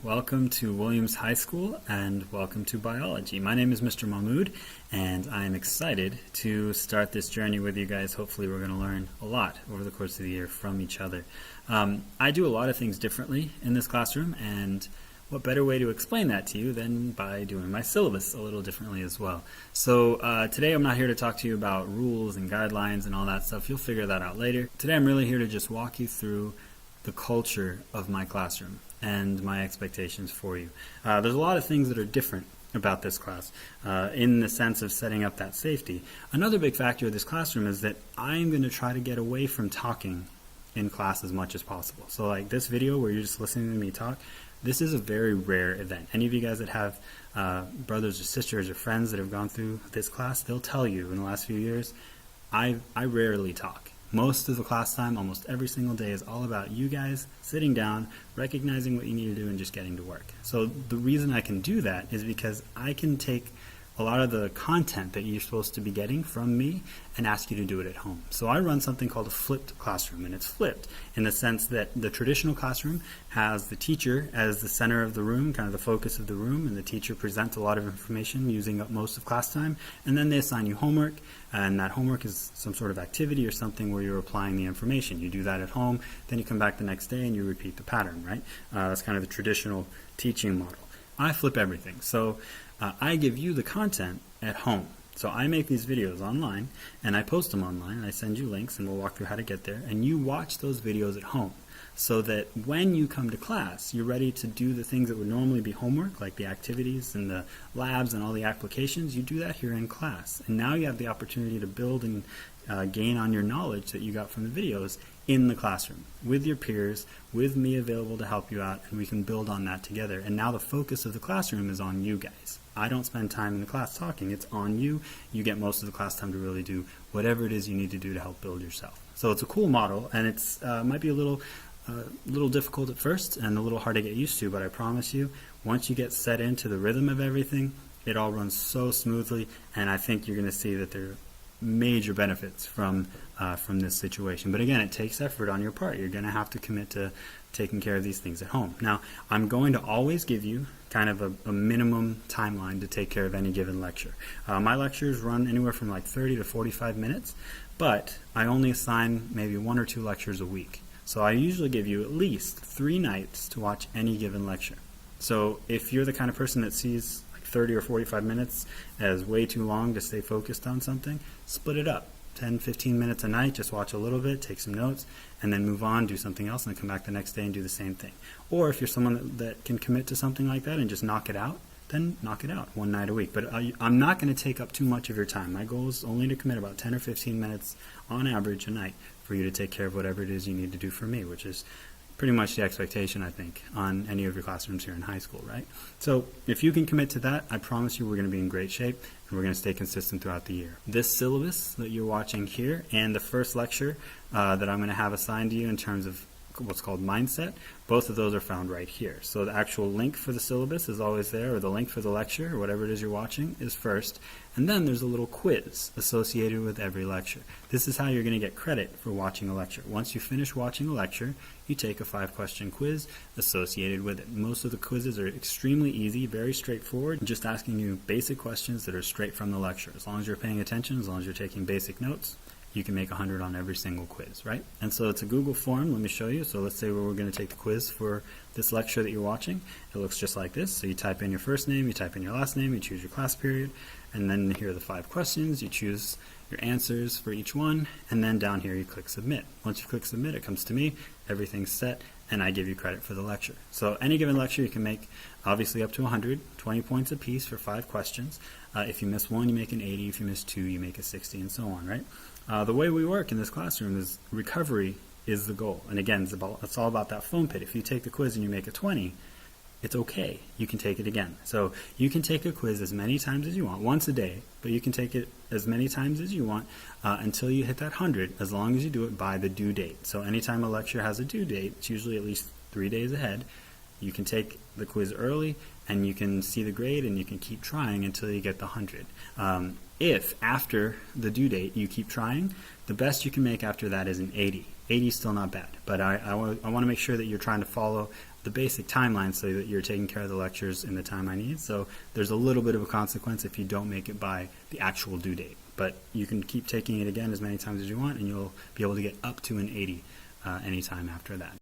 Welcome to Williams High School and welcome to biology. My name is Mr. Mahmood and I am excited to start this journey with you guys. Hopefully we're going to learn a lot over the course of the year from each other. I do a lot of things differently in this classroom, and what better way to explain that to you than by doing my syllabus a little differently as well. So today I'm not here to talk to you about rules and guidelines and all that stuff. You'll figure that out later. Today I'm really here to just walk you through the culture of my classroom and my expectations for you. There's a lot of things that are different about this class in the sense of setting up that safety. Another big factor of this classroom is that I'm going to try to get away from talking in class as much as possible. So like this video where you're just listening to me talk, this is a very rare event. Any of you guys that have brothers or sisters or friends that have gone through this class, they'll tell you in the last few years, I rarely talk. Most of the class time, almost every single day, is all about you guys sitting down, recognizing what you need to do, and just getting to work. So the reason I can do that is because I can take a lot of the content that you're supposed to be getting from me and ask you to do it at home. So I run something called a flipped classroom, and it's flipped in the sense that the traditional classroom has the teacher as the center of the room, kind of the focus of the room, and the teacher presents a lot of information using up most of class time, and then they assign you homework, and that homework is some sort of activity or something where you're applying the information. You do that at home, then you come back the next day and you repeat the pattern, right? That's kind of the traditional teaching model. I flip everything. So I give you the content at home. So I make these videos online and I post them online and I send you links and we'll walk through how to get there, and you watch those videos at home so that when you come to class you're ready to do the things that would normally be homework, like the activities and the labs and all the applications. You do that here in class, and now you have the opportunity to build and gain on your knowledge that you got from the videos in the classroom with your peers, with me available to help you out, and we can build on that together. And now the focus of the classroom is on you guys. I don't spend time in the class talking. It's on you. You get most of the class time to really do whatever it is you need to do to help build yourself. So it's a cool model, and it's might be a little difficult at first and a little hard to get used to, but I promise you, once you get set into the rhythm of everything, it all runs so smoothly, and I think you're going to see that there are major benefits from this situation. But again, it takes effort on your part. You're going to have to commit to taking care of these things at home. Now, I'm going to always give you kind of a minimum timeline to take care of any given lecture. My lectures run anywhere from like 30 to 45 minutes, but I only assign maybe 1 or 2 lectures a week. So I usually give you at least 3 nights to watch any given lecture. So if you're the kind of person that sees 30 or 45 minutes as way too long to stay focused on something, split it up. 10, 15 minutes a night, just watch a little bit, take some notes, and then move on, do something else, and then come back the next day and do the same thing. Or if you're someone that can commit to something like that and just knock it out, then knock it out 1 night a week. But I'm not going to take up too much of your time. My goal is only to commit about 10 or 15 minutes on average a night for you to take care of whatever it is you need to do for me, which is pretty much the expectation, I think, on any of your classrooms here in high school, right? So if you can commit to that, I promise you we're going to be in great shape and we're going to stay consistent throughout the year. This syllabus that you're watching here and the first lecture that I'm going to have assigned to you in terms of what's called mindset, both of those are found right here. So the actual link for the syllabus is always there, or the link for the lecture, or whatever it is you're watching is first, and then there's a little quiz associated with every lecture. This is how you're going to get credit for watching a lecture. Once you finish watching a lecture, you take a 5-question quiz associated with it. Most of the quizzes are extremely easy, very straightforward, just asking you basic questions that are straight from the lecture. As long as you're paying attention, as long as you're taking basic notes, you can make 100 on every single quiz, right? And so it's a Google form. Let me show you. So let's say we're going to take the quiz for this lecture that you're watching. It looks just like this. So you type in your first name, you type in your last name, you choose your class period, and then here are the 5 questions. You choose your answers for each one, and then down here you click submit. Once you click submit, it comes to me, everything's set, and I give you credit for the lecture. So any given lecture you can make obviously up to 100, 20 points a piece for 5 questions. If you miss 1, you make an 80. If you miss 2, you make a 60, and so on, right? The way we work in this classroom is recovery is the goal. And again, it's all about that foam pit. If you take the quiz and you make a 20, it's okay. You can take it again. So you can take a quiz as many times as you want, once a day, but you can take it as many times as you want until you hit that 100, as long as you do it by the due date. So anytime a lecture has a due date, it's usually at least 3 days ahead. You can take the quiz early and you can see the grade and you can keep trying until you get the 100. If after the due date you keep trying, the best you can make after that is an 80. 80 is still not bad, but I want to make sure that you're trying to follow the basic timeline so that you're taking care of the lectures in the time I need. So there's a little bit of a consequence if you don't make it by the actual due date. But you can keep taking it again as many times as you want, and you'll be able to get up to an 80 anytime after that.